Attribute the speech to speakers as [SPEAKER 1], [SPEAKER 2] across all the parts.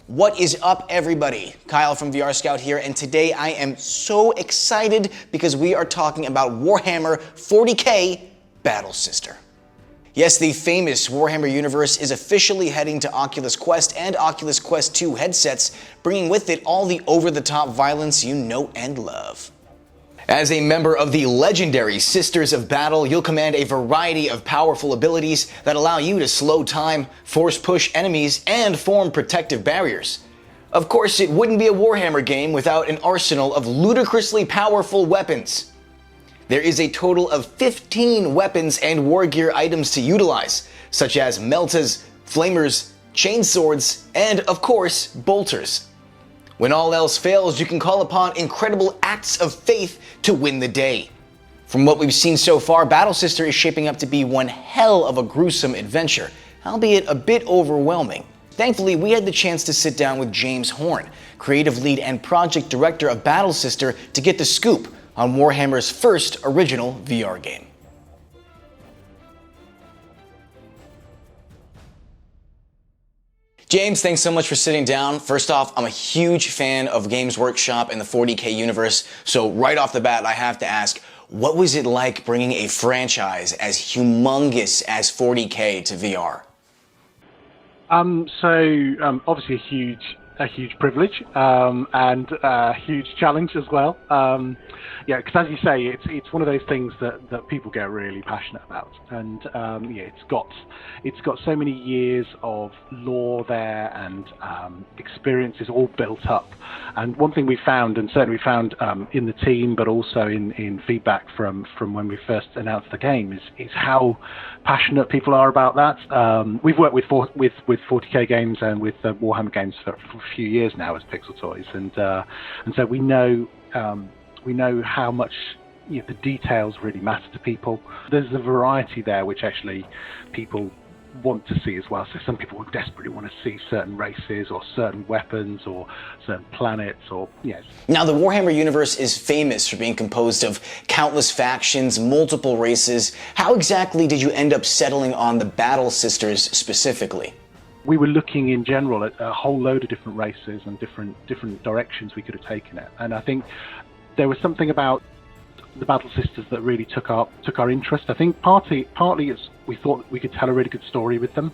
[SPEAKER 1] What is up, everybody? Kyle from VR Scout here, and today I am so excited because we are talking about Warhammer 40K Battle Sister. Yes, the famous Warhammer universe is officially heading to Oculus Quest and Oculus Quest 2 headsets, bringing with it all the over-the-top violence you know and love. As a member of the legendary Sisters of Battle, you'll command a variety of powerful abilities that allow you to slow time, force push enemies, and form protective barriers. Of course, it wouldn't be a Warhammer game without an arsenal of ludicrously powerful weapons. There is a total of 15 weapons and war gear items to utilize, such as meltas, flamers, chainswords, and of course, bolters. When all else fails, you can call upon incredible acts of faith to win the day. From what we've seen so far, Battle Sister is shaping up to be one hell of a gruesome adventure, albeit a bit overwhelming. Thankfully, we had the chance to sit down with James Horn, creative lead and project director of Battle Sister, to get the scoop on Warhammer's first original VR game. James, thanks so much for sitting down. First off, I'm a huge fan of Games Workshop and the 40K universe, so right off the bat, I have to ask, what was it like bringing a franchise as humongous as 40K to VR?
[SPEAKER 2] Obviously a huge privilege and a huge challenge as well. Because as you say, it's one of those things that people get really passionate about, and it's got so many years of lore there and experiences all built up. And one thing we found, and certainly we found in the team, but also in feedback from when we first announced the game, is how passionate people are about that. We've worked with 40K games and with Warhammer games for a few years now as Pixel Toys, and so we know how much the details really matter to people. There's a variety there which actually people want to see as well. So some people desperately want to see certain races or certain weapons or certain planets or yes.
[SPEAKER 1] Now, the Warhammer universe is famous for being composed of countless factions, multiple races. How exactly did you end up settling on the Battle Sisters specifically?
[SPEAKER 2] We were looking in general at a whole load of different races and different directions we could have taken it, and I think there was something about the Battle Sisters that really took our interest. I think partly it's we thought we could tell a really good story with them.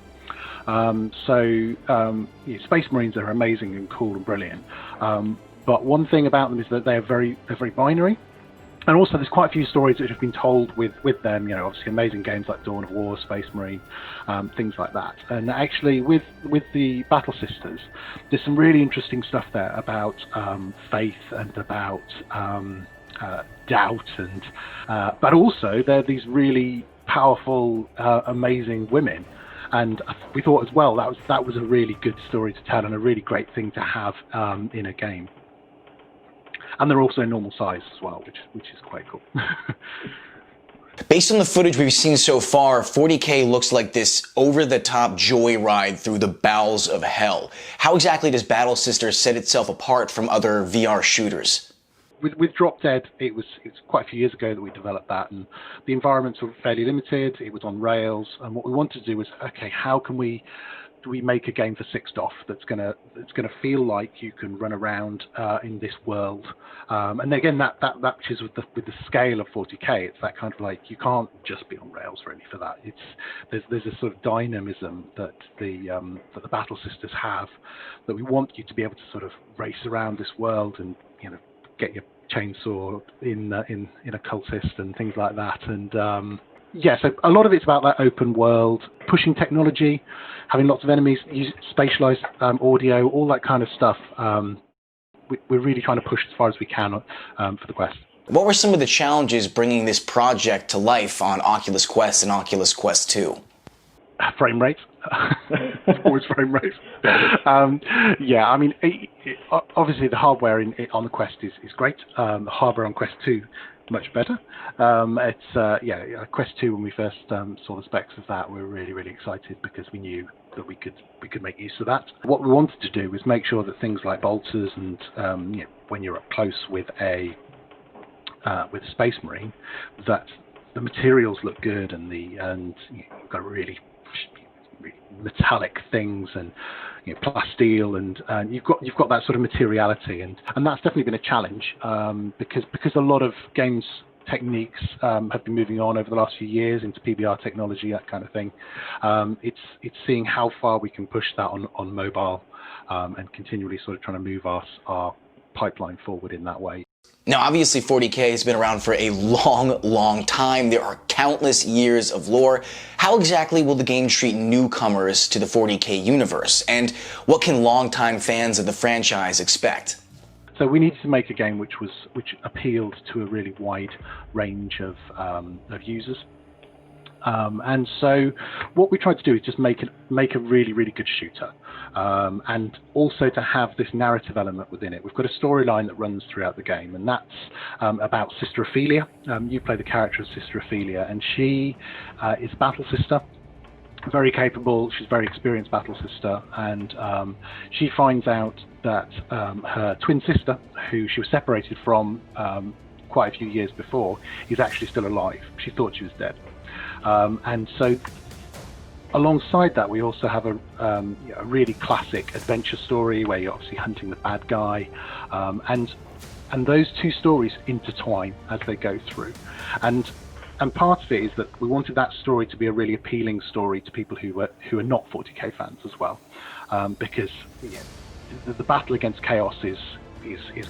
[SPEAKER 2] Space Marines are amazing and cool and brilliant, but one thing about them is that they're very binary. And also, there's quite a few stories that have been told with them. Obviously, amazing games like Dawn of War, Space Marine, things like that. And actually, with the Battle Sisters, there's some really interesting stuff there about faith and about doubt, and but also they're these really powerful, amazing women. And we thought as well that was a really good story to tell and a really great thing to have in a game. And they're also normal size as well, which is quite cool.
[SPEAKER 1] Based on the footage we've seen so far, 40K looks like this over-the-top joyride through the bowels of hell. How exactly does Battle Sister set itself apart from other VR shooters?
[SPEAKER 2] With Drop Dead, it's quite a few years ago that we developed that, and the environments were fairly limited. It was on rails, and what we wanted to do was, okay, how can we make a game for Sixth Off that's gonna feel like you can run around in this world, and again that matches with the scale of 40K. It's that kind of like, you can't just be on rails really for that. There's a sort of dynamism that the Battle Sisters have, that we want you to be able to sort of race around this world and get your chainsaw in a cultist and things like that. And so a lot of it's about that open world, pushing technology, having lots of enemies, use spatialized audio, all that kind of stuff. We're really trying to push as far as we can for the Quest.
[SPEAKER 1] What were some of the challenges bringing this project to life on Oculus Quest and Oculus Quest 2?
[SPEAKER 2] Frame rate. Always frame rate. Obviously the hardware on the Quest is great. The hardware on Quest 2 much better. Quest 2, when we first saw the specs of that, we were really excited because we knew that we could make use of that. What we wanted to do was make sure that things like bolters and when you're up close with a Space Marine, that the materials look good and you've got really metallic things, and plasteel, and you've got that sort of materiality, and that's definitely been a challenge, because a lot of games techniques have been moving on over the last few years into PBR technology, that kind of thing. It's seeing how far we can push that on mobile, and continually sort of trying to move our pipeline forward in that way.
[SPEAKER 1] Now, obviously 40K has been around for a long time. There are countless years of lore. How exactly will the game treat newcomers to the 40K universe? And what can longtime fans of the franchise expect?
[SPEAKER 2] So we needed to make a game which appealed to a really wide range of users. And so what we tried to do is just make a really good shooter, and also to have this narrative element within it. We've got a storyline that runs throughout the game, and that's about Sister Ophelia. You play the character of Sister Ophelia, and she is a battle sister, very capable. She's a very experienced battle sister, and she finds out that her twin sister, who she was separated from quite a few years before, is actually still alive. She thought she was dead. And so alongside that, we also have a really classic adventure story where you're obviously hunting the bad guy, and those two stories intertwine as they go through. And part of it is that we wanted that story to be a really appealing story to people who are not 40K fans as well, because the battle against chaos is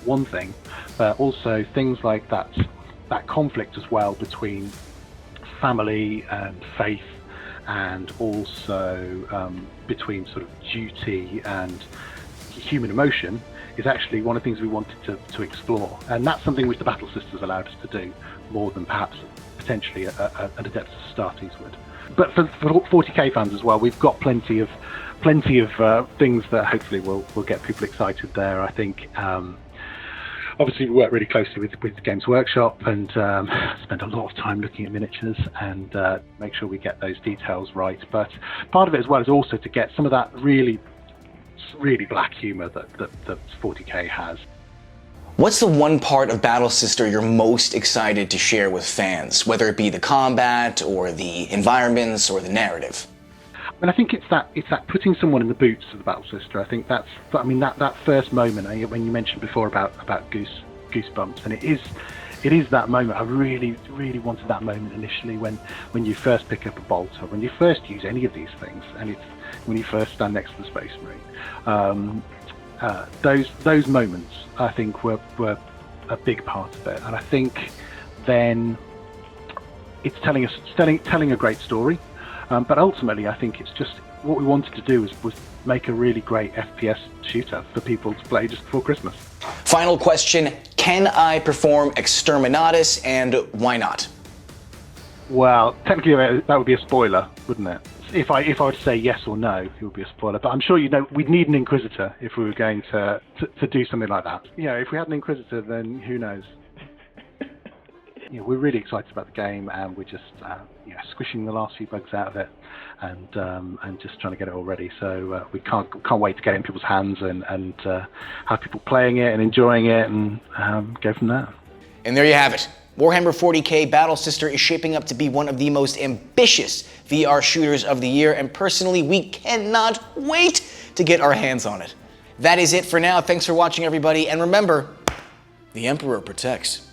[SPEAKER 2] one thing, but also things like that conflict as well between family and faith, and also between sort of duty and human emotion, is actually one of the things we wanted to explore. And that's something which the Battle Sisters allowed us to do, more than perhaps potentially an Adeptus Astartes would. But for 40K fans as well, we've got plenty of things that hopefully will get people excited there. I think obviously we work really closely with Games Workshop, and spend a lot of time looking at miniatures and make sure we get those details right. But part of it as well is also to get some of that really black humor that 40K has.
[SPEAKER 1] What's the one part of Battle Sister you're most excited to share with fans, whether it be the combat or the environments or the narrative?
[SPEAKER 2] And I think it's that putting someone in the boots of the Battle Sister. I think that first moment when you mentioned before about goosebumps, and it is that moment. I really wanted that moment initially when you first pick up a bolt, or when you first use any of these things, and it's when you first stand next to the Space Marine. Those moments, I think, were a big part of it, and I think then it's telling a great story. But ultimately, I think it's just what we wanted to do was make a really great FPS shooter for people to play just before Christmas.
[SPEAKER 1] Final question: can I perform Exterminatus, and why not?
[SPEAKER 2] Well, technically that would be a spoiler, wouldn't it? If I were to say yes or no, it would be a spoiler. But I'm sure we'd need an Inquisitor if we were going to do something like that. If we had an Inquisitor, then who knows? We're really excited about the game, and we're just squishing the last few bugs out of it, and just trying to get it all ready. So we can't wait to get it in people's hands and have people playing it and enjoying it, and go from there.
[SPEAKER 1] And there you have it. Warhammer 40K Battle Sister is shaping up to be one of the most ambitious VR shooters of the year, and personally, we cannot wait to get our hands on it. That is it for now. Thanks for watching, everybody, and remember, the Emperor protects.